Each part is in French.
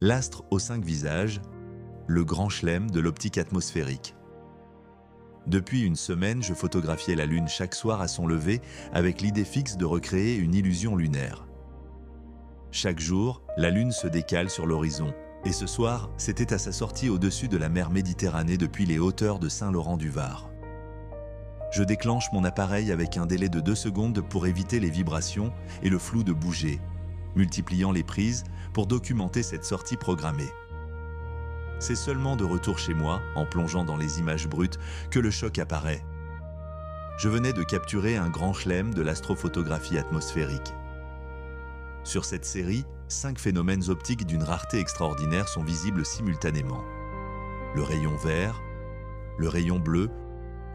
L'astre aux 5 visages, le grand chelem de l'optique atmosphérique. Depuis une semaine, je photographiais la Lune chaque soir à son lever avec l'idée fixe de recréer une illusion lunaire. Chaque jour, la Lune se décale sur l'horizon. Et ce soir, c'était à sa sortie au-dessus de la mer Méditerranée depuis les hauteurs de Saint-Laurent-du-Var. Je déclenche mon appareil avec un délai de 2 secondes pour éviter les vibrations et le flou de bouger, multipliant les prises pour documenter cette sortie programmée. C'est seulement de retour chez moi, en plongeant dans les images brutes, que le choc apparaît. Je venais de capturer un grand chelem de l'astrophotographie atmosphérique. Sur cette série, 5 phénomènes optiques d'une rareté extraordinaire sont visibles simultanément. Le rayon vert, le rayon bleu,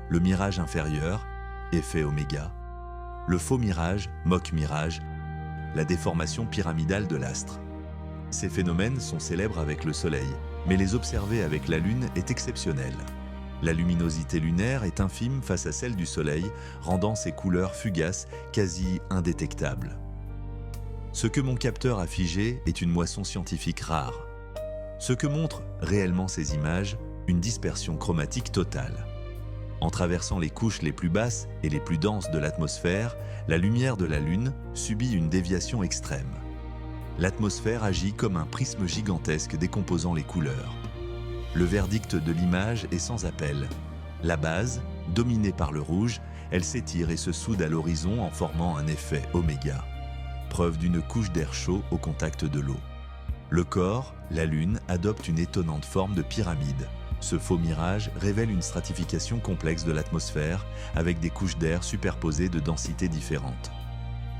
le mirage inférieur, effet oméga, le faux mirage, mock mirage, la déformation pyramidale de l'astre. Ces phénomènes sont célèbres avec le Soleil, mais les observer avec la Lune est exceptionnel. La luminosité lunaire est infime face à celle du Soleil, rendant ses couleurs fugaces quasi indétectables. Ce que mon capteur a figé est une moisson scientifique rare. Ce que montrent réellement ces images, une dispersion chromatique totale. En traversant les couches les plus basses et les plus denses de l'atmosphère, la lumière de la Lune subit une déviation extrême. L'atmosphère agit comme un prisme gigantesque décomposant les couleurs. Le verdict de l'image est sans appel. La base, dominée par le rouge, elle s'étire et se soude à l'horizon en formant un effet oméga. Preuve d'une couche d'air chaud au contact de l'eau. Le corps, la Lune, adopte une étonnante forme de pyramide. Ce faux mirage révèle une stratification complexe de l'atmosphère avec des couches d'air superposées de densités différentes.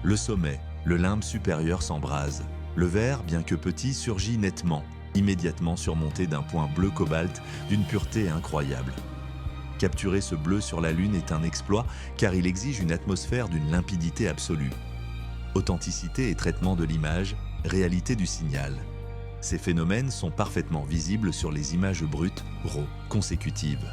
Le sommet, le limbe supérieur s'embrase. Le vert, bien que petit, surgit nettement, immédiatement surmonté d'un point bleu cobalt d'une pureté incroyable. Capturer ce bleu sur la Lune est un exploit car il exige une atmosphère d'une limpidité absolue. Authenticité et traitement de l'image, réalité du signal. Ces phénomènes sont parfaitement visibles sur les images brutes, RAW, consécutives.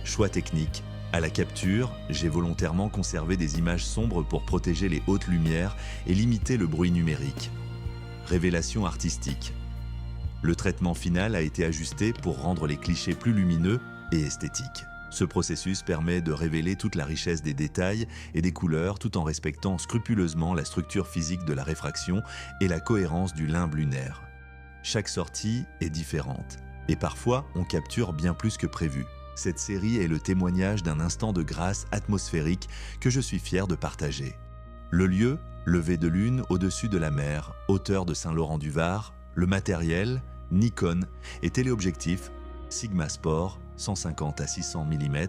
Choix technique. À la capture, j'ai volontairement conservé des images sombres pour protéger les hautes lumières et limiter le bruit numérique. Révélation artistique. Le traitement final a été ajusté pour rendre les clichés plus lumineux et esthétiques. Ce processus permet de révéler toute la richesse des détails et des couleurs tout en respectant scrupuleusement la structure physique de la réfraction et la cohérence du limbe lunaire. Chaque sortie est différente et parfois on capture bien plus que prévu. Cette série est le témoignage d'un instant de grâce atmosphérique que je suis fier de partager. Le lieu, lever de lune au-dessus de la mer, hauteur de Saint-Laurent-du-Var, le matériel, Nikon et téléobjectif, Sigma Sport, 150 à 600 mm,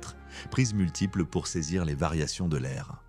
prise multiple pour saisir les variations de l'air.